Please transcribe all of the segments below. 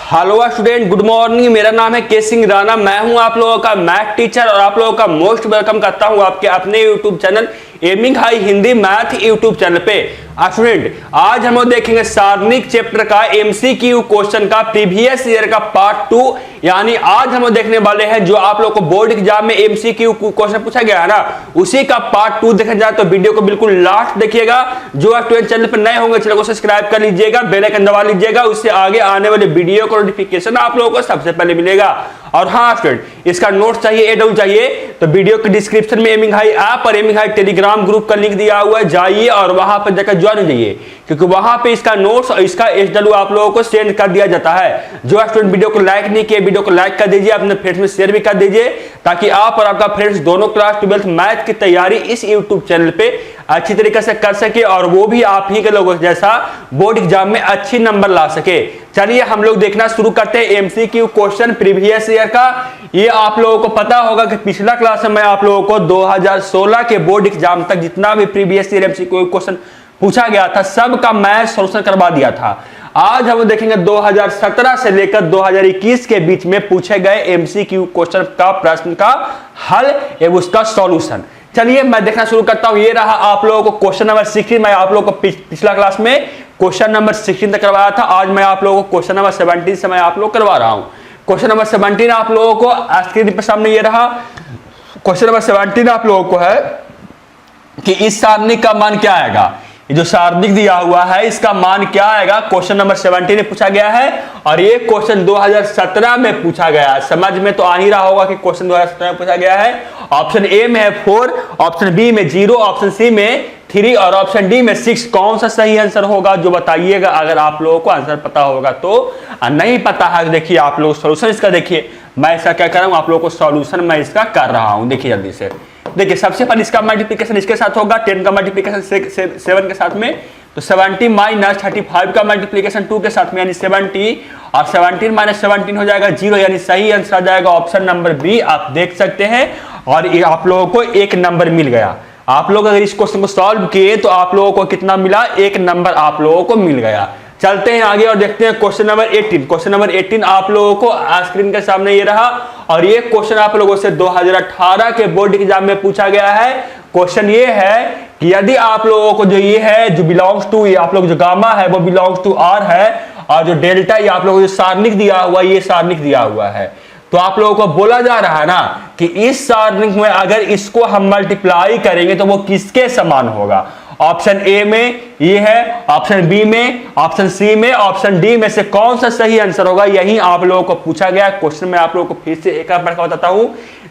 Hello student, good morning. मेरा नाम है के सिंह राणा। मैं हूं आप लोगों का मैथ टीचर और आप लोगों का मोस्ट वेलकम करता हूं आपके अपने YouTube channel aiming high Hindi math YouTube channel पे। स्टूडेंट, आज हम लोग देखेंगे सारणिक चैप्टर का एमसीक्यू क्वेश्चन का प्रीवियस ईयर का पार्ट 2। यानी आज हम लोग देखने वाले हैं जो आप लोग को बोर्ड एग्जाम में एमसीक्यू क्वेश्चन पूछा गया है ना, उसी का पार्ट 2 देखा जाए तो वीडियो को बिल्कुल लास्ट देखिएगा। जो स्टूडेंट चैनल पर नए होंगे चैनल को सब्सक्राइब कर लीजिएगा, बेल आइकन दबा लीजिएगा, उससे आगे आने वाले वीडियो का नोटिफिकेशन आप लोगों को सबसे पहले मिलेगा। और हाँ स्टूडेंट, इसका नोट चाहिए, एडल चाहिए तो वीडियो के डिस्क्रिप्शन में एमिंग हाई ऐप और एमिंग हाई टेलीग्राम ग्रुप का लिंक दिया हुआ है, जाइए और वहां पर जाकर ज्वाइन हो जाइए, क्योंकि वहां पे इसका नोट्स और इसका एचडब्ल्यू आप लोगों को सेंड कर दिया जाता है। जो स्टूडेंट वीडियो को लाइक नहीं किए, वीडियो को लाइक कर दीजिए, अपने फ्रेंड्स में शेयर भी कर दीजिए, ताकि आप और आपका फ्रेंड्स दोनों क्लास 12th मैथ की तैयारी इस यूट्यूब चैनल पे अच्छी तरीके से कर सके और वो भी आप ही के लोगों जैसा बोर्ड एग्जाम में अच्छी नंबर ला सके। चलिए हम लोग देखना शुरू करते हैं एमसीक्यू क्वेश्चन प्रीवियस ईयर का। ये आप लोगों को पता होगा कि पिछला क्लास में आप लोगों को 2016 के बोर्ड एग्जाम तक जितना भी प्रीवियस ईयर एमसीक्यू क्वेश्चन पूछा गया था सबका मैं सॉल्यूशन करवा दिया था। आज हम देखेंगे 2017 से लेकर 2021 के बीच में पूछे गए एमसीक्यू क्वेश्चन का प्रश्न का हल एवं उसका सॉल्यूशन। चलिए मैं देखना शुरू करता हूं। ये रहा आप लोगों को क्वेश्चन नंबर 16। मैं आप लोगों को पिछला क्लास में क्वेश्चन नंबर 16 तक करवाया था। आज मैं आप लोगों को क्वेश्चन नंबर 17 से मैं आप लोग करवा रहा हूं। क्वेश्चन नंबर 17 आप लोगों को स्क्रीन पर सामने ये रहा। क्वेश्चन नंबर 17 आप लोगों को है कि इस सारणी का मान क्या आएगा। ये जो सारणिक दिया हुआ है इसका मान क्या आएगा, क्वेश्चन नंबर 17 में पूछा गया है और ये क्वेश्चन 2017 में पूछा गया है। समझ में तो आ ही रहा होगा कि क्वेश्चन 2017 में पूछा गया है। ऑप्शन ए में है 4, ऑप्शन बी में 0, ऑप्शन सी में 3 और ऑप्शन डी में 6। कौन सा सही आंसर होगा जो बताइएगा, अगर आप लोगों को आंसर पता होगा तो। नहीं पता है देखिए आप लोग सॉल्यूशन इसका देखिए। मैं इसका क्या कर रहा हूं, आप लोगों को सॉल्यूशन मैं इसका कर रहा हूं। देखिए जल्दी से देखिए, सबसे पहले इसका मल्टीप्लिकेशन इसके साथ होगा, 10 का मल्टीप्लिकेशन 7 के साथ में, तो 70 माइनस 35 का मल्टीप्लिकेशन 2 के साथ में यानी 70 और 17 माइनस 17 हो जाएगा 0, यानी सही आंसर आ जाएगा ऑप्शन नंबर बी। आप देख सकते हैं और ये आप लोगों को 1 नंबर मिल गया। आप लोग अगर इस क्वेश्चन को सॉल्व किए तो आप लोगों को कितना मिला, 1 नंबर आप लोगों को मिल गया। चलते हैं आगे और देखते हैं क्वेश्चन नंबर 18। क्वेश्चन नंबर 18 आप लोगों को स्क्रीन के सामने ये रहा और ये क्वेश्चन आप लोगों से 2018 के बोर्ड एग्जाम में पूछा गया है। क्वेश्चन ये है कि यदि आप लोगों को जो ये है जो बिलोंग्स टू, ये आप लोग जो गामा है वो बिलोंग्स टू आर है और जो डेल्टा ये आप लोगों को जो सारणिक दिया हुआ ये सारणिक दिया हुआ है, तो आप लोगों को बोला जा रहा है ना कि इस सारणिक में अगर इसको हम मल्टीप्लाई करेंगे तो वो किसके समान होगा। ऑप्शन ए में ये है, ऑप्शन बी में, ऑप्शन सी में, ऑप्शन डी में से कौन सा सही आंसर होगा, यही आप लोगों को पूछा गया क्वेश्चन में। आप लोगों को फिर से एक बार पढ़कर बताता हूं।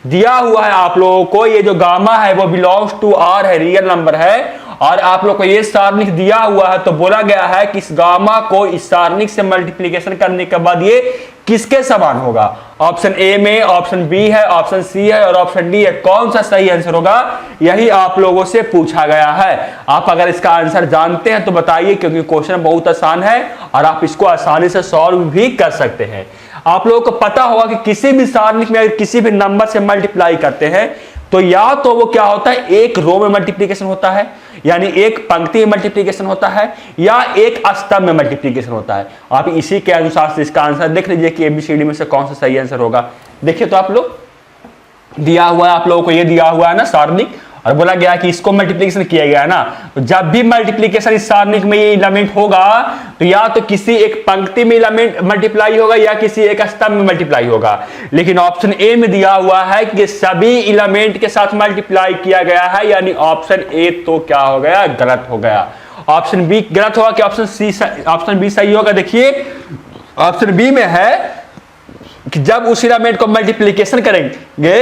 दिया हुआ है आप लोगों को ये जो गामा है वो बिलोंग्स टू आर है, रियल नंबर है, और आप लोग को ये सारणिक दिया हुआ है, तो बोला गया है कि इस गामा को इस सारणिक से मल्टीप्लिकेशन करने के बाद ये किसके समान होगा। ऑप्शन ए में, ऑप्शन बी है, ऑप्शन सी है और ऑप्शन डी है। कौन सा सही आंसर होगा यही आप लोगों से पूछा गया है। आप अगर इसका आंसर जानते हैं तो बताइए, क्योंकि क्वेश्चन बहुत आसान है और आप इसको आसानी से सॉल्व भी कर सकते हैं। आप लोगों को पता होगा कि किसी भी सारणिक में अगर किसी भी नंबर से मल्टीप्लाई करते हैं तो या तो वो क्या होता है, एक रो में मल्टीप्लिकेशन होता है यानी एक पंक्ति में मल्टीप्लिकेशन होता है, या एक स्तंभ में मल्टीप्लिकेशन होता है। आप इसी के अनुसार से इसका आंसर देख लीजिए कि एबीसीडी में से कौन सा सही आंसर होगा। देखिए तो आप लोग दिया हुआ है, आप लोगों को ये दिया हुआ है ना सारणिक, और बोला गया कि इसको मल्टीप्लिकेशन किया गया है ना, तो जब भी मल्टीप्लिकेशन इस सारणिक में ये एलिमेंट होगा तो या तो किसी एक पंक्ति में एलिमेंट मल्टीप्लाई होगा या किसी एक स्तंभ में मल्टीप्लाई होगा। लेकिन ऑप्शन ए में दिया हुआ है कि सभी एलिमेंट के साथ मल्टीप्लाई किया गया है, यानी ऑप्शन ए तो क्या हो गया, गलत हो गया। ऑप्शन बी गलत होगा कि ऑप्शन बी सही होगा। देखिए ऑप्शन बी में है कि जब उस एलिमेंट को मल्टीप्लिकेशन करेंगे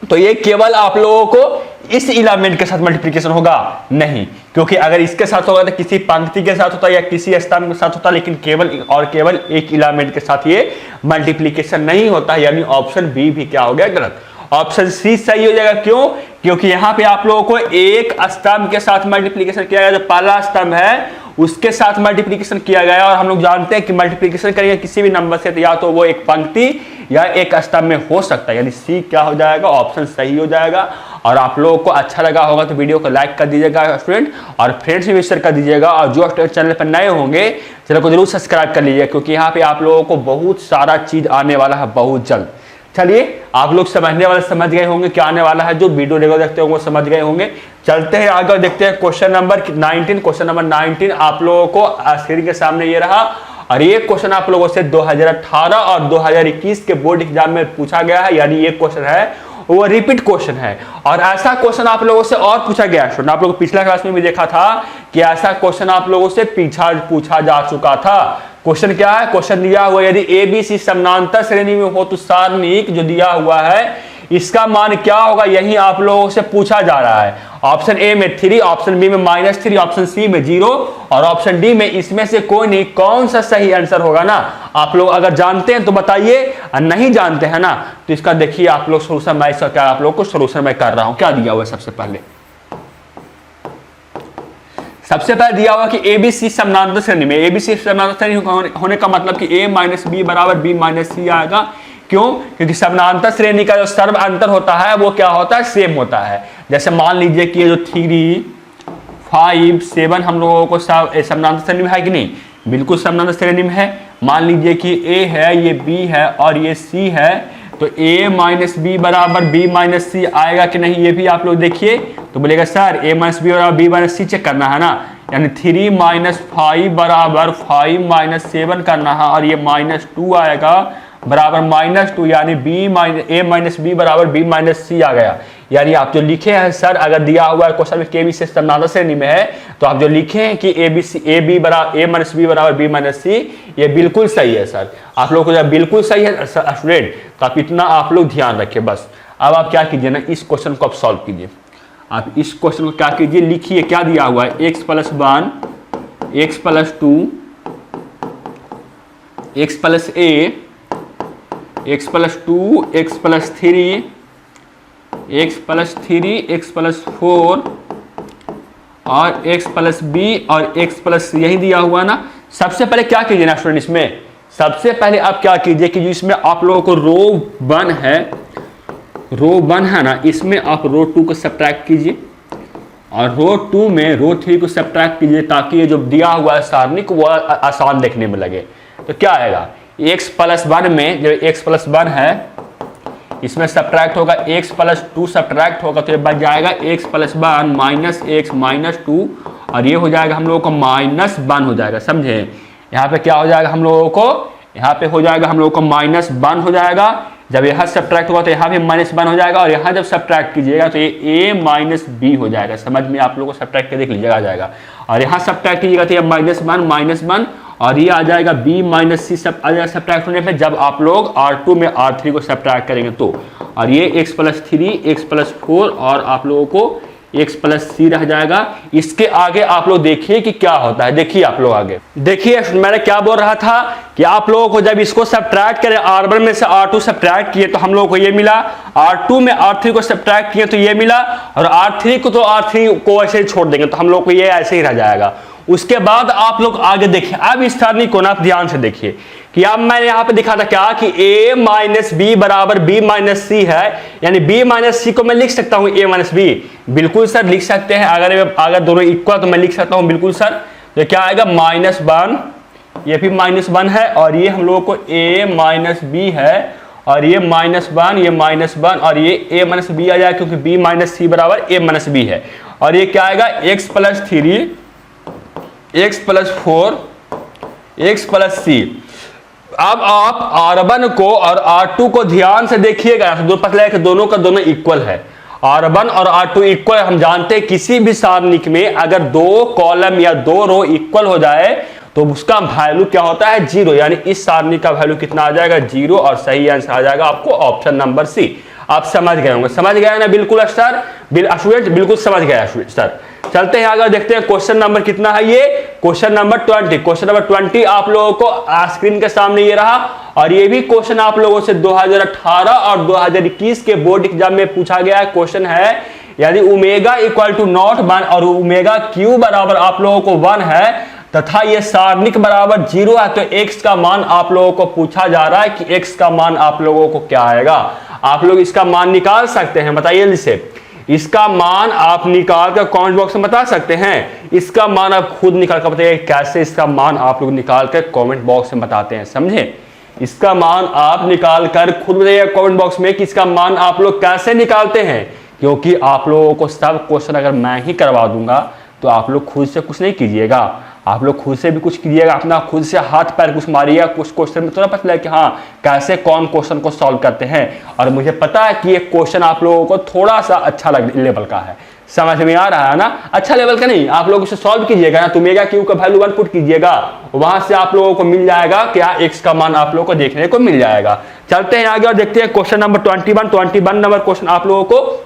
तो ये केवल आप लोगों को इस एलिमेंट के साथ मल्टीप्लिकेशन होगा, नहीं, क्योंकि अगर इसके साथ होगा तो किसी पंक्ति के साथ होता या किसी स्तंभ के साथ होता, लेकिन केवल और केवल एक एलिमेंट के साथ ये मल्टीप्लिकेशन नहीं होता, यानी ऑप्शन बी भी क्या हो गया, गलत। ऑप्शन सी सही हो जाएगा। क्यों? क्योंकि यहां पे आप लोगों को एक स्तंभ के साथ मल्टीप्लिकेशन किया गया। जो पहला स्तंभ है उसके साथ मल्टीप्लिकेशन किया गया। और हम लोग जानते हैं कि मल्टीप्लिकेशन करेंगे किसी भी नंबर से तो या तो वो एक पंक्ति या एक स्तंभ में हो सकता है, यानी सी क्या हो जाएगा, ऑप्शन सही हो जाएगा। और आप लोगों को अच्छा लगा होगा तो वीडियो को लाइक कर दीजिएगा स्टूडेंट, और फ्रेंड्स भी शेयर कर दीजिएगा। और जो चैनल पर नए होंगे चैनल को जरूर सब्सक्राइब कर लीजिए, क्योंकि यहाँ पे आप लोगों को बहुत सारा चीज आने वाला है बहुत जल्द। चलिए आप लोग समझने वाले समझ गए होंगे क्या आने वाला है, जो वीडियो रेगुलर देखते होंगे वो समझ गए होंगे। चलते हैं आगे देखते हैं क्वेश्चन नंबर 19। क्वेश्चन नंबर 19 आप लोगों को स्क्रीन के सामने ये रहा, और ये क्वेश्चन आप लोगों से 2018 और 2021 के बोर्ड एग्जाम में पूछा गया है, यानी ये क्वेश्चन है वो रिपीट क्वेश्चन है। और ऐसा क्वेश्चन आप लोगों से और पूछा गया है स्टूडेंट, आप लोग पिछला क्लास में भी देखा था कि ऐसा क्वेश्चन आप लोगों से पूछा जा चुका था। क्वेश्चन क्या है, क्वेश्चन दिया हुआ यदि ABC समानांतर श्रेणी में हो तो सारणिक जो दिया हुआ है इसका मान क्या होगा, यही आप लोगों से पूछा जा रहा है। ऑप्शन ए में 3, ऑप्शन बी में -3, ऑप्शन सी में 0 और ऑप्शन डी में इसमें से कोई नहीं। कौन सा सही आंसर होगा ना, आप लोग अगर जानते हैं तो बताइए, और नहीं जानते हैं ना तो इसका देखिए आप लोग सोल्यूशन मैं क्या आप लोग को सोल्यूशन मैं कर रहा हूं। क्या दिया हुआ है सबसे पहले दिया हुआ कि ABC समानांतर श्रेणी में, ABC समानांतर श्रेणी होने का मतलब कि A - B = B - C आएगा। क्यों? क्योंकि समानांतर श्रेणी का जो सर्व अंतर होता है वो क्या होता है, सेम होता है। जैसे मान लीजिए कि ये जो 3, 5, 7 हम लोगों को समानांतर श्रेणी में है कि नहीं, बिल्कुल समानांतर श्रेणी में है। मान लीजिए कि A है, ये B है और ये C है, तो A - B = B - C आएगा कि नहीं, ये भी आप लोग देखिए। तो बोलेगा sir A - B = B - C check करना है ना, यानी 3 - 5 = 5 - 7 करना है, और ये -2 आएगा बराबर -2, यानी A - B = B - C आ गया। यानी आप जो लिखे हैं सर, अगर दिया हुआ है क्वेश्चन में ABC समानांतर श्रेणी में है तो आप जो लिखे हैं कि A - B = B - C, ये बिल्कुल सही है सर। आप लोग को जब बिल्कुल सही है स्टूडेंट तो आप इतना आप लोग ध्यान रखिए बस। अब आप क्या कीजिए ना, इस क्वेश्चन को आप सॉल्व कीजिए। आप इस क्वेश्चन को क्या कीजिए, लिखिए क्या दिया हुआ है, x + 1, x + 2, x + a, x + 2, x + 3, x + 3, x + 4 और x + b और x + यही दिया हुआ ना। सबसे पहले क्या कीजिए ना स्टूडेंट, इसमें सबसे पहले आप क्या कीजिए कि जिसमें आप लोगों को रो 1 है ना, इसमें आप रो 2 को सब्ट्रैक्ट कीजिए और रो 2 में रो 3 को सब्ट्रैक्ट कीजिए, ताकि ये जो दिया हुआ है सारणिक वो आसान देखने में लगे। तो क्या आएगा, x + 1 में जो x + 1 है इसमें सब्ट्रैक्ट होगा, x + 2 सब्ट्रैक्ट होगा, तो ये बच जाएगा x + 1 - x - 2, और ये हो जाएगा हम लोगों को -1 हो जाएगा। समझे, यहाँ पे क्या हो जाएगा हम लोगों को, यहाँ पे हो जाएगा हम लोगों को -1 हो जाएगा। जब यहाँ सब्ट्रैक्ट होगा तो यहाँ भी -1 हो जाएगा, और यहाँ जब सब्ट्रैक्ट कीजिएगा तो ये A - B हो जाएगा। समझ में आप लोगों को सब्ट्रैक्ट के देख लीजिएगा आ जाएगा, और यहाँ सब्ट्रैक्ट कीजिएगा तो ये -1 और ये आ जाएगा B - C सब आ जाएगा सब्ट्रैक्ट होने पे, जब आप लोग R2 में R3 को सब्ट्रैक्ट करेंगे तो। और ये x + 3, x + 4 और आप लोगों को x + C रह जाएगा। इसके आगे आप लोग देखिए कि क्या होता है। देखिए आप लोग आगे देखिए, मैंने क्या बोल रहा था कि आप लोगों को जब इसको सब्ट्रैक्ट करें, R1 में से R2 सब्ट्रैक्ट किए तो हम लोगों को ये मिला, R2 में R3 को सब्ट्रैक्ट किए तो ये मिला, और R3 को तो R3 को ऐसे ही छोड़ देंगे तो हम लोग को ये ऐसे ही रह जाएगा। उसके बाद आप लोग आगे देखिए, अब इस सारणी को ना ध्यान से देखिए कि अब मैंने यहाँ पे दिखा था क्या कि A - B = B - C है, यानी B - C को मैं लिख सकता हूँ A - B। बिल्कुल सर लिख सकते हैं, अगर दोनों इक्वल तो मैं लिख सकता हूँ बिल्कुल सर। तो क्या आएगा -1, ये भी -1 है, और ये हम लोगों को A - B है, और ये -1, ये -1 और ये A - B आ जाएगा, क्योंकि B - C = A - B है। और ये क्या आएगा, x + 3, x + 4, x + C। अब आप R1 को और R2 को ध्यान से देखिएगा, पता है कि दोनों का दोनों इक्वल है। R1 और R2 इक्वल, हम जानते हैं किसी भी सारणिक में अगर 2 कॉलम या 2 रो इक्वल हो जाए तो उसका वैल्यू क्या होता है, 0। यानी इस सारणी का वैल्यू कितना आ जाएगा, 0, और सही आंसर आ जाएगा आपको ऑप्शन नंबर C। आप समझ गए होंगे, समझ गए ना बिल्कुल सर, स्टूडेंट बिल्कुल समझ गया सर। चलते हैं आगे, देखते हैं क्वेश्चन नंबर कितना है, ये क्वेश्चन नंबर 20। क्वेश्चन नंबर 20 आप लोगों को स्क्रीन के सामने ये रहा, और ये भी क्वेश्चन आप लोगों से 2018 और 2021 के बोर्ड एग्जाम में पूछा गया है। क्वेश्चन है यदि ओमेगा = 0 और ओमेगा Q बराबर आप लोगों को 1 है तथा ये सारणिक बराबर 0 है, तो x का मान आप लोगों को पूछा जा रहा है कि x का मान आप लोगों को क्या आएगा। आप लोग इसका मान निकाल सकते हैं, बताइए जल्दी से। इसका मान आप निकाल कर कमेंट बॉक्स में बता सकते हैं। इसका मान आप खुद निकाल कर बताइए कैसे इसका मान आप लोग निकाल कर कमेंट बॉक्स में बताते हैं, समझे। इसका मान आप निकाल कर खुद बताइए कमेंट बॉक्स में कि इसका मान आप लोग कैसे निकालते हैं, क्योंकि आप लोगों को सब क्वेश्चन अगर मैं ही करवा दूंगा तो आप लोग खुद से कुछ नहीं कीजिएगा, आप लोग खुद से भी कुछ कीजिएगा, अपना खुद से हाथ पैर कुछ मारिएगा। कुछ क्वेश्चन में थोड़ा पता चला कि हाँ कैसे कौन क्वेश्चन को सॉल्व करते हैं। और मुझे पता है कि ये क्वेश्चन आप लोगों को थोड़ा सा अच्छा लेवल का है, समझ में आ रहा है ना। अच्छा लेवल का नहीं, आप लोग इसे सॉल्व कीजिएगा ना, तुमेगा क्यू का वैल्यू 1 पुट कीजिएगा, वहां से आप लोगों को मिल जाएगा क्या x का मान आप लोगों को देखने को मिल जाएगा। चलते हैं आगे और देखते हैं क्वेश्चन नंबर 21 नंबर क्वेश्चन आप लोगों को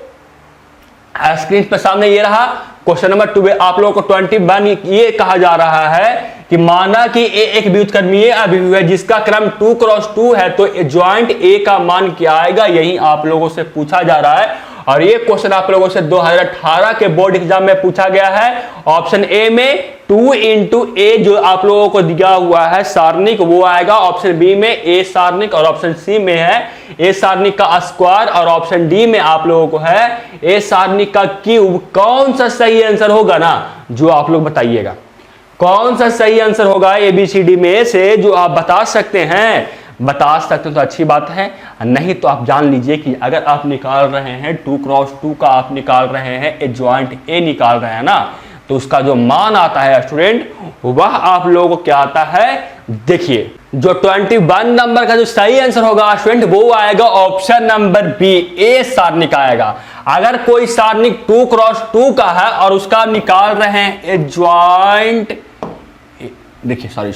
स्क्रीन पर सामने ये रहा। क्वेश्चन नंबर 2 आप लोगों को 21 ये कहा जा रहा है कि माना कि a एक व्युत्क्रमीय अभिव्यक्ति है जिसका क्रम 2 क्रॉस 2 है, तो ज्वाइंट a का मान क्या आएगा, यही आप लोगों से पूछा जा रहा है। और ये क्वेश्चन आप लोगों से 2018 के बोर्ड एग्जाम में पूछा गया है। ऑप्शन ए में 2 इंटू ए जो आप लोगों को दिया हुआ है सारणिक वो आएगा, ऑप्शन बी में ए सारणिक, और ऑप्शन सी में है ए सारणिक का स्क्वायर, और ऑप्शन डी में आप लोगों को है ए सारणिक का क्यूब। कौन सा सही आंसर होगा ना, जो आप लोग बताइएगा कौन सा सही आंसर होगा ABCD में से जो आप बता सकते हैं। बता सकते हो तो अच्छी बात है, नहीं तो आप जान लीजिए कि अगर आप निकाल रहे हैं 2 क्रॉस 2 का आप निकाल रहे हैं ए ज्वाइंट ए निकाल रहे हैं ना, तो उसका जो मान आता है स्टूडेंट वह आप लोगों को क्या आता है। देखिए जो 21 नंबर का जो सही आंसर होगा स्टूडेंट वो आएगा ऑप्शन नंबर बी, ए सारणिक आएगा। अगर कोई सारणिक 2 क्रॉस 2 का है और उसका निकाल रहे हैं ए ज्वाइंट, देखिए सॉरी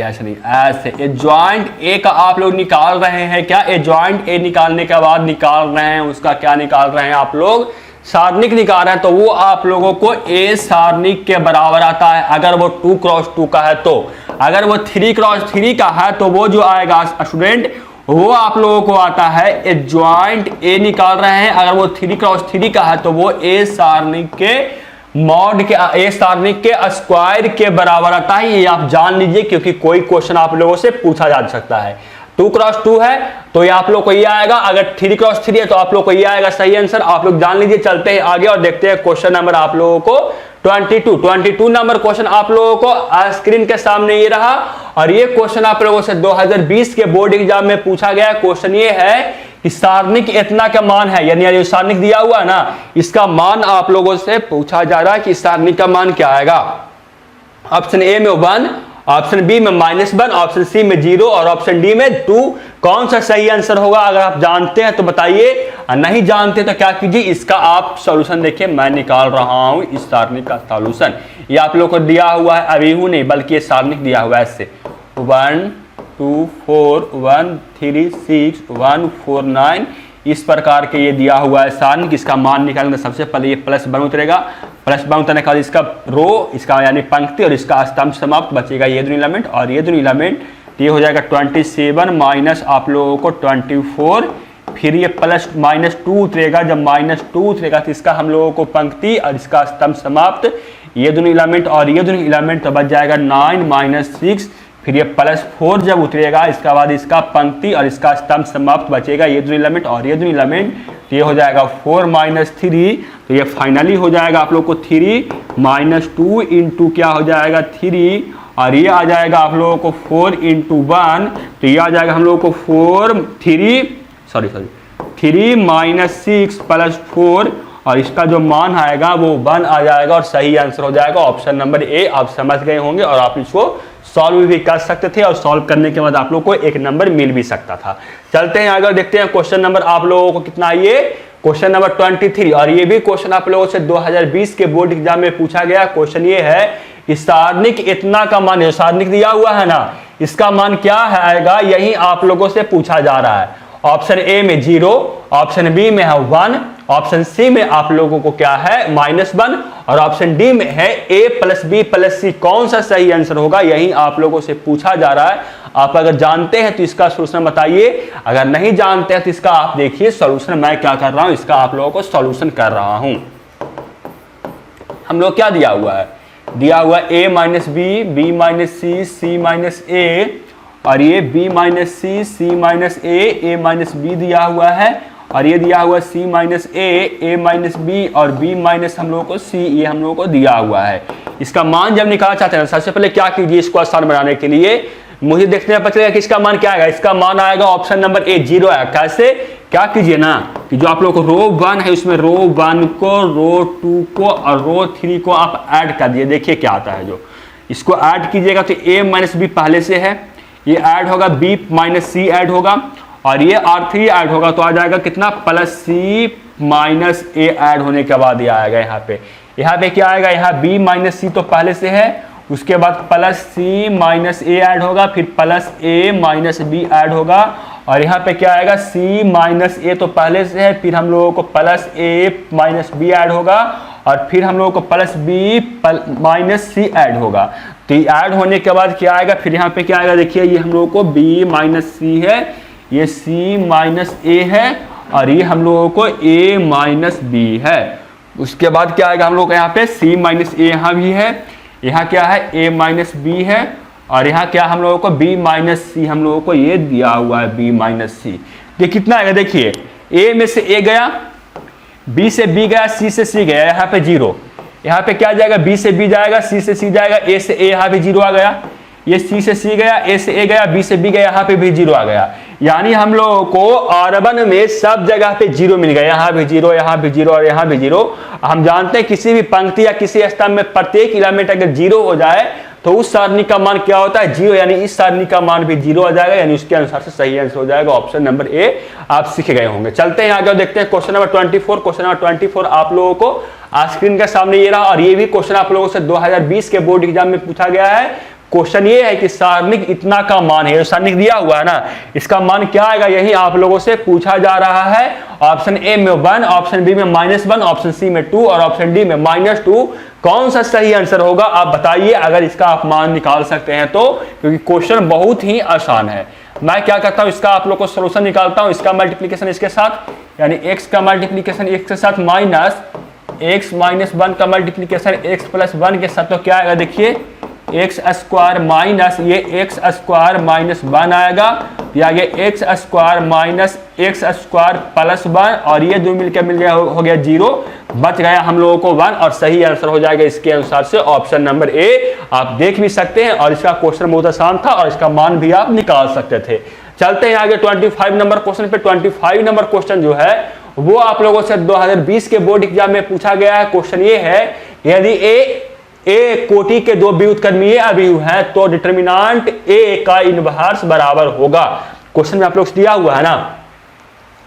ऐसे नहीं, ऐसे ए ज्वाइंट ए का आप लोग निकाल रहे हैं क्या, ए ज्वाइंट ए निकालने के बाद निकाल रहे हैं उसका क्या निकाल रहे हैं आप लोग, सारणिक निकाल रहे हैं, तो वो आप लोगों को ए सारणिक के बराबर आता है अगर वो 2 क्रॉस 2 का है। तो अगर वो 3 क्रॉस 3 का है तो वो जो आएगा स्टूडेंट वो आप लोगों को आता है ए ज्वाइंट ए निकाल रहे हैं, अगर वो 3 क्रॉस 3 का है तो वो ए सारणिक के मॉड के ए सारणिक के स्क्वायर के बराबर आता है। ये आप जान लीजिए क्योंकि कोई क्वेश्चन आप लोगों से पूछा जा सकता है। 2 क्रॉस 2 है तो ये आप लोग को ये आएगा, अगर 3 क्रॉस 3 है तो आप लोग को ये आएगा सही आंसर। आप लोग जान लीजिए। चलते हैं आगे और देखते हैं क्वेश्चन नंबर आप लोगों को 22 नंबर क्वेश्चन आप लोगों को स्क्रीन के सामने ये रहा। और ये क्वेश्चन आप लोगों से 2020 के बोर्ड एग्जाम में पूछा गया। क्वेश्चन ये है कि सारणिक इतना का मान है, यानी जो सारणिक दिया हुआ है ना इसका मान आप लोगों से पूछा जा रहा है कि सारणिक का मान क्या आएगा। ऑप्शन ए में 1, ऑप्शन बी में -1, ऑप्शन सी में 0 और ऑप्शन डी में 2। कौन सा सही आंसर होगा? अगर आप जानते हैं तो बताइए, नहीं जानते तो क्या कीजिए, इसका आप सॉल्यूशन देखिए। मैं निकाल रहा हूं इस सारणिक का सॉल्यूशन। ये आप लोग को दिया हुआ है, अभी हूं नहीं बल्कि ये सारणिक दिया हुआ है ऐसे 1 2 4 1 3 6 1 4 9 इस प्रकार के ये दिया हुआ है सारणिक। इसका मान निकालने सबसे पहले ये प्लस वन उतरेगा, प्लस वन उतरने के बाद इसका रो, इसका यानी पंक्ति और इसका स्तंभ समाप्त, बचेगा ये दोनों एलिमेंट और ये दोनों एलिमेंट। ये हो जाएगा 27 माइनस आप लोगों को 24, फिर ये प्लस -2 उतरेगा। जब -2 उतरेगा तो इसका हम लोगों को पंक्ति और इसका स्तंभ समाप्त, ये दोनों एलिमेंट और ये दोनों एलिमेंट, तो बच जाएगा 9 - 6। फिर ये +4 जब उतरेगा इसका बाद इसका पंक्ति और इसका स्तंभ समाप्त, बचेगा ये दोनों एलिमेंट और ये दोनों एलिमेंट। तो ये हो जाएगा 4 - 3, तो ये फाइनली हो जाएगा आप लोग को 3 - 2 इंटू क्या हो जाएगा 3, और ये आ जाएगा आप लोगों को 4 × 1, तो ये आ जाएगा हम लोगों को 3 - 6 + 4 और इसका जो मान आएगा वो 1 आ जाएगा और सही आंसर हो जाएगा ऑप्शन नंबर ए। आप समझ गए होंगे और आप इसको सॉल्व भी कर सकते थे और सॉल्व करने के बाद आप लोग को 1 नंबर मिल भी सकता था। चलते हैं आगे देखते हैं क्वेश्चन नंबर आप लोगों को कितना है, ये क्वेश्चन नंबर 23। और ये भी क्वेश्चन आप लोगों से 2020 के बोर्ड एग्जाम में पूछा गया। क्वेश्चन ये है कि सारणिक इतना का मान, जो सारणिक दिया हुआ है ना इसका मान क्या आएगा, यही आप लोगों से पूछा जा रहा है। ऑप्शन ए में 0, ऑप्शन बी में है 1, ऑप्शन सी में आप लोगों को क्या है -1 और ऑप्शन डी में है a + b + c। कौन सा सही आंसर होगा, यही आप लोगों से पूछा जा रहा है। आप अगर जानते हैं तो इसका सॉल्यूशन बताइए, अगर नहीं जानते हैं तो इसका आप देखिए सॉल्यूशन मैं क्या कर रहा हूं, इसका आप लोगों को सॉल्यूशन कर रहा हूं। हम लोग क्या दिया हुआ है, दिया हुआ a minus B, B minus C, C minus A, और ये b minus C, C minus A minus B दिया हुआ है, और ये दिया हुआ c minus A minus B, और b माइनस हम लोगों को c, ये हम लोगों को दिया हुआ है। इसका मान जब निकालना चाहते हैं सबसे पहले क्या कीजिए, इसको आसान बनाने के लिए मुझे देखने पता चलेगा कि इसका मान क्या आएगा। इसका मान आएगा ऑप्शन नंबर ए 0 आएगा। कैसे, क्या कीजिए ना कि जो आप लोगों को रो 1 है उसमें रो 1 को, रो 2 को और रो 3 को आप ऐड कर दिए। देखिए क्या आता है, जो इसको ऐड कीजिएगा तो a माइनस बी पहले से है, ये ऐड होगा, b माइनस सी ऐड होगा, और ये R3 ऐड होगा, तो आ जाएगा कितना, plus c minus a add होने के बाद ये आएगा। यहाँ पे क्या आएगा, यहाँ b माइनस सी तो पहले से है, उसके बाद plus c minus a add होगा, फिर plus a minus b add होगा, और यहाँ पे क्या आएगा, c माइनस a तो पहले से है, फिर हम लोगों को plus a minus b add होगा, और फिर हम लोगों को plus b minus c add होगा। तो ये ऐड होने के बाद क्या आएगा, फिर यहाँ पे क्या आएगा, देखिए ये हम लोगों को b माइनस सी है, ये c माइनस a है, और ये हम लोगों को a माइनस b है। उसके बाद क्या आएगा, हम लोग यहाँ पे c माइनस a यहाँ भी है, यहाँ क्या है a माइनस b है, और यहाँ क्या हम लोगों को b माइनस सी हम लोगों को ये दिया हुआ है, b माइनस सी। ये कितना आएगा, देखिए a में से a गया, b से b गया, c से c गया, यहाँ पे 0, यहाँ पे क्या जाएगा, b से b जाएगा, c से c जाएगा, a से a यहाँ पे 0 आ गया, ये c से c गया, a से a गया, b से b गया, यहाँ पे भी 0 आ गया। यानी हम लोगों को R1 में सब जगह पे 0 मिल गया, यहाँ भी 0, यहाँ भी 0 और यहाँ भी 0। हम जानते हैं किसी भी पंक्ति या किसी स्तंभ में प्रत्येक एलिमेंट अगर 0 हो जाए तो उस सारणी का मान क्या होता है, 0, यानी इस सारणी का मान भी 0 आ जाएगा, यानी उसके अनुसार से सही आंसर हो जाएगा ऑप्शन नंबर ए। आप सीख गए होंगे। चलते हैं आगे देखते हैं क्वेश्चन नंबर 24। क्वेश्चन नंबर 24 आप लोगों को स्क्रीन के सामने ये रहा, और ये भी क्वेश्चन आप लोगों से 2020 के बोर्ड एग्जाम में पूछा गया है। क्वेश्चन ये है कि सारणिक इतना का मान है, सारणिक दिया हुआ है ना, इसका मान क्या आएगा, यही आप लोगों से पूछा जा रहा है। ऑप्शन ए में 1, ऑप्शन बी में -1, ऑप्शन सी में 2 और ऑप्शन डी में -2, कौन सा सही आंसर होगा आप बताइए, अगर इसका आप मान निकाल सकते हैं तो, क्योंकि क्वेश्चन बहुत ही आसान है। मैं क्या करता हूं, इसका आप लोग को सोल्यूशन निकालता हूं, इसका मल्टीप्लीकेशन इसके साथ, यानी x का मल्टीप्लीकेशन x के साथ माइनस x माइनस 1 का मल्टीप्लीकेशन x प्लस 1 के साथ, तो क्या आएगा, देखिए एक्स स्क्वायर माइनस ये एक्स स्क्वायर माइनस 1 आएगा, ये आगे x square minus x square plus 1, और ये दो मिलकर मिल गया, हो गया 0, बच गया हम लोगों को 1, और सही आंसर हो जाएगा इसके अनुसार से ऑप्शन नंबर ए। आप देख भी सकते हैं, और इसका क्वेश्चन बहुत आसान था, और इसका मान भी आप निकाल सकते थे। चलते हैं आगे 25 नंबर क्वेश्चन पे। 25 नंबर क्वेश्चन जो है वो आप लोगों से 2020 के बोर्ड एग्जाम में पूछा गया है। क्वेश्चन ये है, यदि ए कोटि के दो व्युत्क्रमीय अभिव्यव हैं तो डिटर्मिनेंट ए का इनवर्स बराबर होगा। क्वेश्चन में आप लोग दिया हुआ है ना,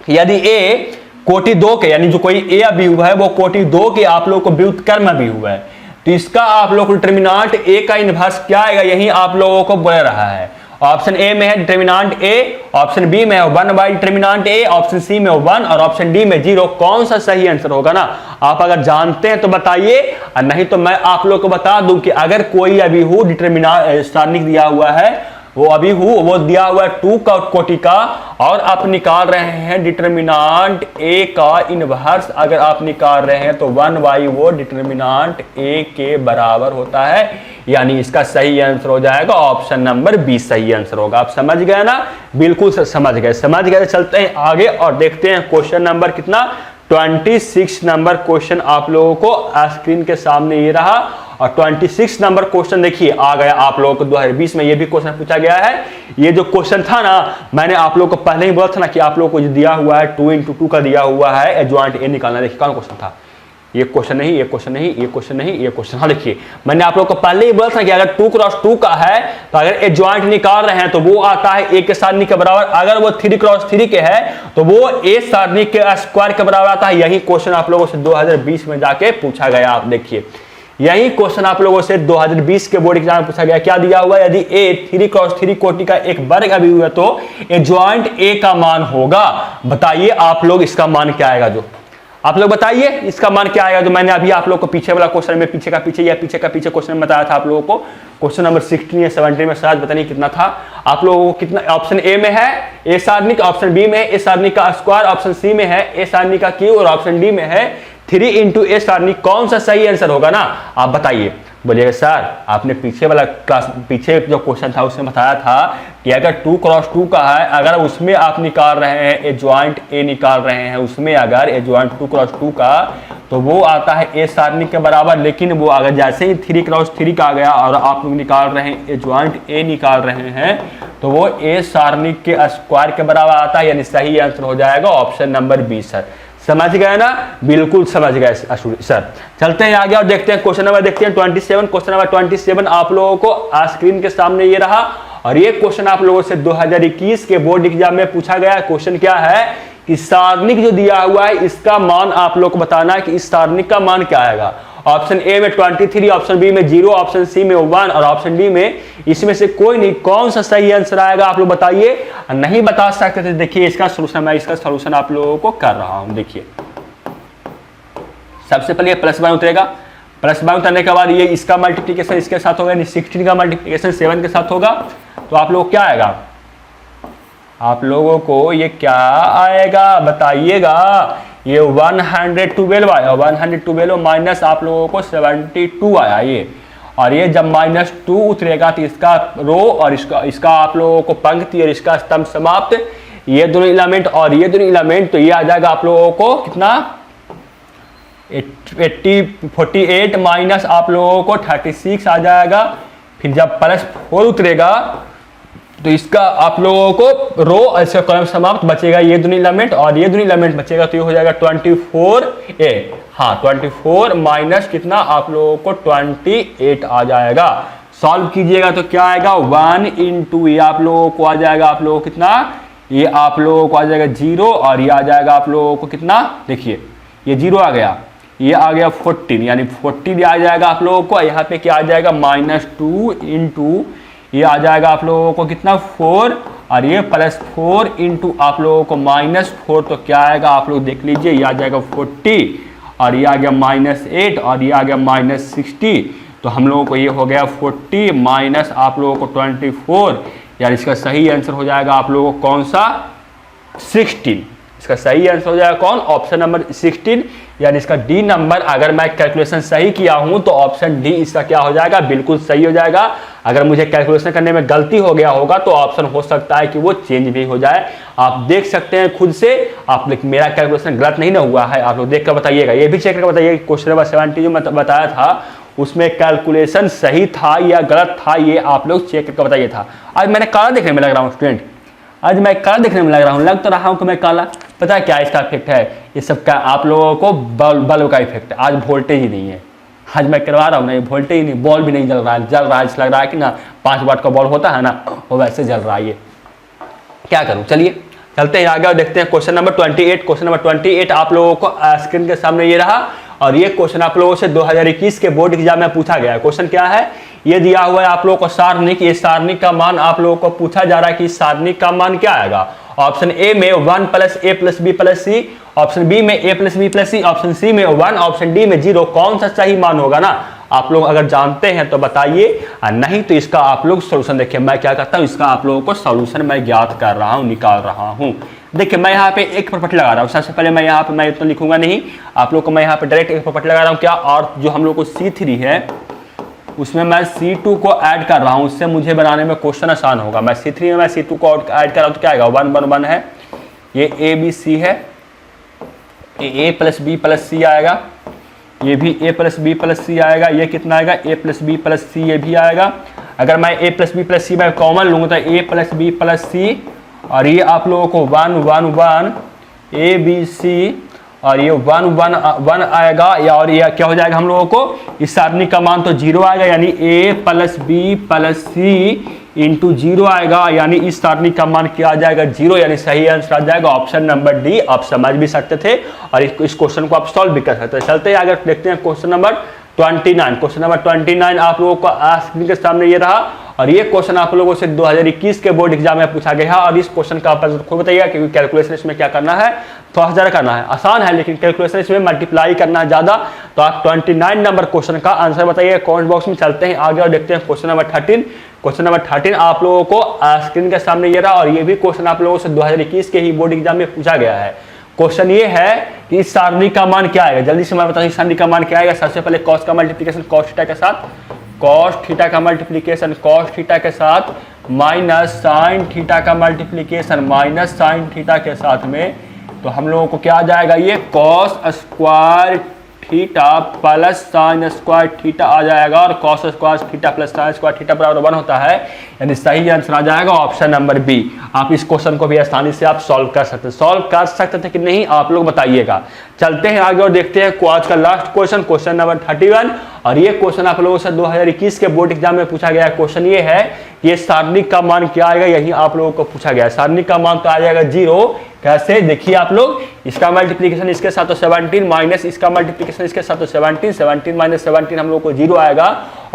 यदि ए कोटि 2 के, यानी जो कोई ए अभिव्यव है वो कोटि 2 के आप लोग को व्युत्क्रम अभिव्यव है, तो इसका आप लोग को डिटर्मिनेंट ए का इनवर्स क्या आएगा, यही आप लोगों को बोल रहा है। ऑप्शन ए में है डिटर्मिनेंट ए, ऑप्शन बी में है 1 by determinant A, option C में 1 और ऑप्शन डी में 0। कौन सा सही आंसर होगा ना, आप अगर जानते हैं तो बताइए, और नहीं तो मैं आप लोग को बता दूं कि अगर कोई अभिव्यव डिटर्मिनेंट सारणिक दिया हुआ है, वो अभिव्यव वो दिया हुआ है 2 का कोटि का, और आप निकाल रहे हैं डिटर्मिनेंट ए का इनवर्स, अगर आप निकाल रहे हैं तो 1 बाई वो डिटर्मिनेंट ए के बराबर होता है, यानी इसका सही आंसर हो जाएगा ऑप्शन नंबर बी सही आंसर होगा। आप समझ गए ना, बिल्कुल समझ गए। चलते हैं आगे और देखते हैं क्वेश्चन नंबर कितना, 26 नंबर क्वेश्चन आप लोगों को स्क्रीन के सामने ये रहा, और 26 नंबर क्वेश्चन देखिए आ गया आप लोगों को 2020 में, ये भी क्वेश्चन पूछा गया है। ये जो क्वेश्चन था ना, मैंने आप लोगों को पहले ही बोला था ना कि आप लोगों को जो दिया हुआ है 2 × 2 का दिया हुआ है, एडजॉइंट ए निकालना। देखिए कौन क्वेश्चन था, ये क्वेश्चन नहीं, ये क्वेश्चन नहीं, ये क्वेश्चन नहीं, ये क्वेश्चन। हाँ देखिए, मैंने आप लोग को पहले ही बोला था कि अगर 2 × 2 का है तो अगर एडजॉइंट निकाल रहे हैं तो वो आता है ए के सारणी के बराबर, अगर वो 3 × 3 के है तो वो ए सारणी के स्क्वायर के बराबर आता है। यही क्वेश्चन आप लोगों से 2020 में जाके पूछा गया। आप देखिए, यही क्वेश्चन आप लोगों से 2020 के बोर्ड एग्जाम में पूछा गया। क्या दिया हुआ है, यदि ए 3 × 3 कोटि का एक वर्ग अभिव्यव है तो एडजॉइंट ए का मान होगा। बताइए आप लोग इसका मान क्या आएगा, जो आप लोग बताइए इसका मान क्या आएगा। जो मैंने अभी आप लोग को पीछे वाला क्वेश्चन में पीछे का पीछे क्वेश्चन में बताया था आप लोगों को, क्वेश्चन नंबर 16 या 17 में शायद पता नहीं कितना था। आप लोगों को कितना, ऑप्शन ए में है ए सारणिक, ऑप्शन बी में है ए सारणिक का स्क्वायर, ऑप्शन सी में है ए सारणिक का क्यूब, और ऑप्शन डी में है 3 × ए सारणिक। कौन सा सही आंसर होगा ना, आप बताइए। बोलिएगा सर आपने पीछे वाला क्लास पीछे जो क्वेश्चन था उसमें बताया था कि अगर 2x2 का है, अगर उसमें आप निकाल रहे हैं ए ज्वाइंट ए निकाल रहे हैं, उसमें अगर ए ज्वाइंट 2x2 का तो वो आता है ए सारणी के बराबर। लेकिन वो अगर जैसे ही 3x3 का आ गया और आप लोग निकाल रहे हैं ए ज्वाइंट ए निकाल रहे हैं तो वो ए सारणी के स्क्वायर के बराबर आता है, यानी सही आंसर हो जाएगा ऑप्शन नंबर बी सर। समझ गए ना? बिल्कुल समझ गए सर। चलते हैं आगे और देखते हैं क्वेश्चन नंबर, देखते हैं 27। क्वेश्चन नंबर 27 आप लोगों को स्क्रीन के सामने ये रहा और ये क्वेश्चन आप लोगों से 2021 के बोर्ड एग्जाम में पूछा गया। क्वेश्चन क्या है कि सारणिक जो दिया हुआ है इसका मान आप लोग को बताना है कि इस सारणिक का मान क्या आएगा। ऑप्शन ए में 23, ऑप्शन बी में 0, ऑप्शन सी में 1 और ऑप्शन डी में इसमें से कोई नहीं। कौन सा सही आंसर आएगा आप लोग बताइए। नहीं बता सकते थे, देखिए इसका सोल्यूशन, मैं इसका सोल्यूशन आप लोगों को कर रहा हूं। देखिए सबसे पहले +1 उतरेगा, +1 उतरने के बाद ये इसका मल्टीप्लीकेशन इसके साथ होगा, 16 का मल्टीप्लीकेशन 7 के साथ होगा, तो आप लोग क्या आएगा, आप लोगों को ये क्या आएगा बताइएगा। ये 112 आया, 112 माइनस आप लोगों को 72 आया ये, और ये जब -2 उतरेगा तो इसका रो और इसका आप लोगों को पंक्ति और इसका स्तंभ समाप्त, ये दोनों एलिमेंट और ये दोनों एलिमेंट, तो ये आ जाएगा आप लोगों को कितना 48 माइनस आप लोगों को 36 आ जाएगा। फिर जब +4 उतरेगा तो इसका आप लोगों को रो ऐसे कॉलम समाप्त बचेगा, ये दोनों एलिमेंट और ये दोनों एलिमेंट बचेगा, तो ये हो जाएगा 24a। हाँ 24 माइनस कितना आप लोगों को 28 आ जाएगा। सॉल्व कीजिएगा तो क्या आएगा 1 इंटू ये आप लोगों को आ जाएगा, आप लोगों को कितना, ये आप लोगों को आ जाएगा 0 और ये आ जाएगा आप लोगों को कितना, देखिए ये 0 आ गया, ये आ गया 14, यानी 14 आ जाएगा आप लोगों को। यहाँ पे क्या आ जाएगा -2 इंटू ये आ जाएगा आप लोगों को कितना 4 और ये +4 इंटू आप लोगों को -4, तो क्या आएगा आप लोग देख लीजिए, ये आ जाएगा 40 और ये आ गया -8 और ये आ गया -60, तो हम लोगों को ये हो गया 40 माइनस आप लोगों को 24, यानी इसका सही आंसर हो जाएगा आप लोगों को कौन सा 16। इसका सही आंसर हो जाएगा कौन, ऑप्शन नंबर 16, यानी इसका डी नंबर। अगर मैं कैलकुलेशन सही किया हूं तो ऑप्शन डी इसका क्या हो जाएगा, बिल्कुल सही हो जाएगा। अगर मुझे कैलकुलेशन करने में गलती हो गया होगा तो ऑप्शन हो सकता है कि वो चेंज भी हो जाए। आप देख सकते हैं खुद से, आप मेरा कैलकुलेशन गलत नहीं ना हुआ है, आप लोग देख कर बताइएगा। ये भी चेक करके बताइए क्वेश्चन नंबर 70 जो मैं बताया था उसमें कैलकुलेशन सही था या गलत था, ये आप लोग चेक करके बताइए था। आज मैंने काला देखने में लग रहा हूँ स्टूडेंट, आज मैं काला देखने में लग तो रहा हूँ कि मैं काला। पता है क्या इसका इफेक्ट है, ये सब का आप लोगों को बल्ब का इफेक्ट है। आज वोल्टेज ही नहीं है, आज मैं करवा रहा हूँ ना, ये वोल्टेज ही नहीं, बॉल भी नहीं जल रहा है, जल रहा है लग रहा है कि ना 5 वाट का बॉल होता है ना, वो वैसे जल रहा है। ये क्या करूँ, चलिए चलते हैं आगे और देखते हैं क्वेश्चन नंबर 28। क्वेश्चन नंबर 28 आप लोगों को स्क्रीन के सामने ये रहा और ये क्वेश्चन आप लोगों से 2021 के बोर्ड एग्जाम में पूछा गया है। क्वेश्चन क्या है, ये दिया हुआ है आप लोगों को सारणिक, ये सारणिक का मान आप लोगों को पूछा जा रहा है कि सारणिक का मान क्या आएगा। ऑप्शन ए में 1 + a + b + c, option B में a + b + c, option C में 1, ऑप्शन डी में 0। कौन सा सही मान होगा ना, आप लोग अगर जानते हैं तो बताइए, नहीं तो इसका आप लोग सोल्यूशन देखिए। मैं क्या करता हूँ, इसका आप लोगों को सोल्यूशन मैं ज्ञात कर रहा हूँ, निकाल रहा हूँ। देखिए मैं यहाँ पे एक प्रॉपर्टी लगा रहा हूँ। सबसे पहले मैं यहाँ पे मैं इतना लिखूंगा नहीं, आप लोग को मैं यहाँ पे डायरेक्ट एक प्रॉपर्टी लगा रहा हूँ क्या, और जो हम लोग को C3 है उसमें मैं C2 को ऐड कर रहा हूँ, उससे मुझे बनाने में क्वेश्चन आसान होगा। मैं C3 में मैं C2 को ऐड कर रहा हूँ तो क्या आएगा 1 1 1 है, ये A B C है, ये A + B + C आएगा, ये भी A + B + C आएगा, ये कितना आएगा A + B + C, ये भी आएगा। अगर मैं A + B + C मैं कॉमन लूँगा तो A + B + C, और ये आप लोगों को 1 1 1 A B C, और ये 1 1 1 आएगा, या और ये क्या हो जाएगा हम लोगों को, इस सारणिक का मान तो 0 आएगा, यानी A + B + C × 0 आएगा, यानी इस सारणिक का मान क्या आ जाएगा 0, यानी सही आंसर आ जाएगा ऑप्शन नंबर डी। आप समझ भी सकते थे और इस क्वेश्चन को आप सॉल्व भी कर सकते हैं। चलते हैं आगे देखते हैं क्वेश्चन नंबर 29। क्वेश्चन नंबर 29 आप लोगों को स्क्रीन के सामने ये रहा और ये क्वेश्चन आप लोगों से 2021 के बोर्ड एग्जाम में पूछा गया है। और इस क्वेश्चन का आप खुद बताइएगा क्योंकि कैलकुलेशन इसमें क्या करना है, थोड़ा ज़्यादा करना है, आसान है लेकिन कैलकुलेशन इसमें मल्टीप्लाई करना है ज़्यादा। तो आप 29 नंबर क्वेश्चन का आंसर बताइए कमेंट बॉक्स में। चलते हैं आगे और देखते हैं क्वेश्चन नंबर 13। क्वेश्चन नंबर 13 आप लोगों को स्क्रीन के सामने ये रहा और ये भी क्वेश्चन आप लोगों से 2021 के ही बोर्ड एग्जाम में पूछा गया है। क्वेश्चन ये है कि इस सारणी का मान क्या आएगा। जल्दी से मैं बताऊं इस सारणी का मान क्या आएगा। सबसे पहले कॉस का मल्टीप्लिकेशन कॉस थीटा के साथ, कॉस थीटा का मल्टीप्लिकेशन कॉस थीटा के साथ, माइनस साइन थीटा का मल्टीप्लिकेशन माइनस साइन थीटा के साथ में, तो हम लोगों को क्या आ जाएगा, ये cos square theta plus sine square theta आ जाएगा, और cos square theta plus sine square theta बराबर 1 होता है, यानी सही आंसर आ जाएगा ऑप्शन नंबर बी। आप इस क्वेश्चन को भी आसानी से आप सॉल्व कर सकते थे कि नहीं, आप लोग बताइएगा। चलते हैं आगे और देखते हैं आज का लास्ट क्वेश्चन, क्वेश्चन नंबर 31। और ये क्वेश्चन आप लोगों से 2021 के बोर्ड एग्जाम में पूछा गया क्वेश्चन ये है कि सारणिक का मान क्या आएगा, यही आप लोगों को पूछा गया। सारणिक का मान तो आ जाएगा 0। कैसे, देखिए आप लोग, इसका मल्टीप्लिकेशन इसके साथ तो 17 माइनस इसका मल्टीप्लिकेशन इसके साथ तो 17 माइनस 17 हम लोग को 0 आएगा।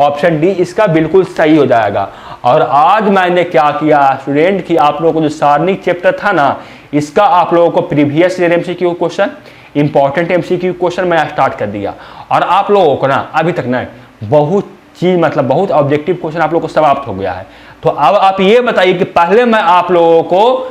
ऑप्शन डी इसका बिल्कुल सही हो जाएगा। और आज मैंने क्या किया स्टूडेंट कि आप लोगों को जो सारणिक चैप्टर था ना, इसका आप लोगों को previous year MCQ question, important MCQ question मैं स्टार्ट कर दिया। और आप लोगों को ना अभी तक ना बहुत चीज, मतलब बहुत ऑब्जेक्टिव क्वेश्चन आप लोगों को समाप्त हो गया है। तो अब आप ये बताइए कि पहले मैं आप लोगों को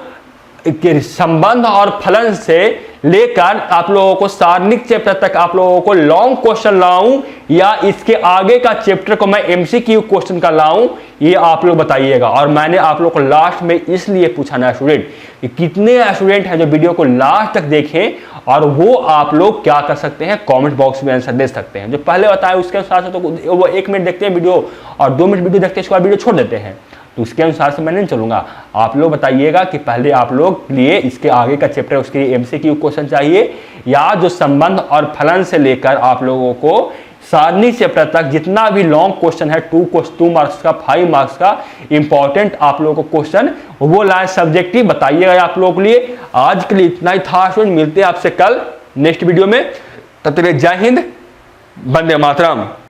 संबंध और फलन से लेकर आप लोगों को सारणिक चैप्टर तक आप लोगों को लॉन्ग क्वेश्चन लाऊं, या इसके आगे का चैप्टर को मैं एमसीक्यू क्वेश्चन का लाऊं, ये आप लोग बताइएगा। और मैंने आप लोगों को लास्ट में इसलिए पूछा ना स्टूडेंट कि कितने स्टूडेंट हैं जो वीडियो को लास्ट तक देखें, और वो आप लोग क्या कर सकते हैं, कमेंट बॉक्स में आंसर दे सकते हैं। जो पहले बताया उसके अनुसार से तो वो 1 मिनट देखते हैं वीडियो और 2 मिनट वीडियो देखते हैं, उसके बाद वीडियो छोड़ देते हैं, तो उसके अनुसार से मैं नहीं चलूंगा। आप लोग बताइएगा कि पहले आप लोग लिए इसके आगे का चैप्टर, उसके लिए एमसीक्यू क्वेश्चन चाहिए, या जो संबंध और फलन से लेकर आप लोगों को सारणी चैप्टर तक जितना भी लॉन्ग क्वेश्चन है, 2 मार्क्स का, 5 मार्क्स का इंपॉर्टेंट आप लोगों को क्वेश्चन वो लाए सब्जेक्टिव बताइएगा आप लोगों के लिए। आज के लिए इतना ही था स्टूडेंट, मिलते हैं आपसे कल नेक्स्ट वीडियो में। तब तक जय हिंद, वंदे मातरम।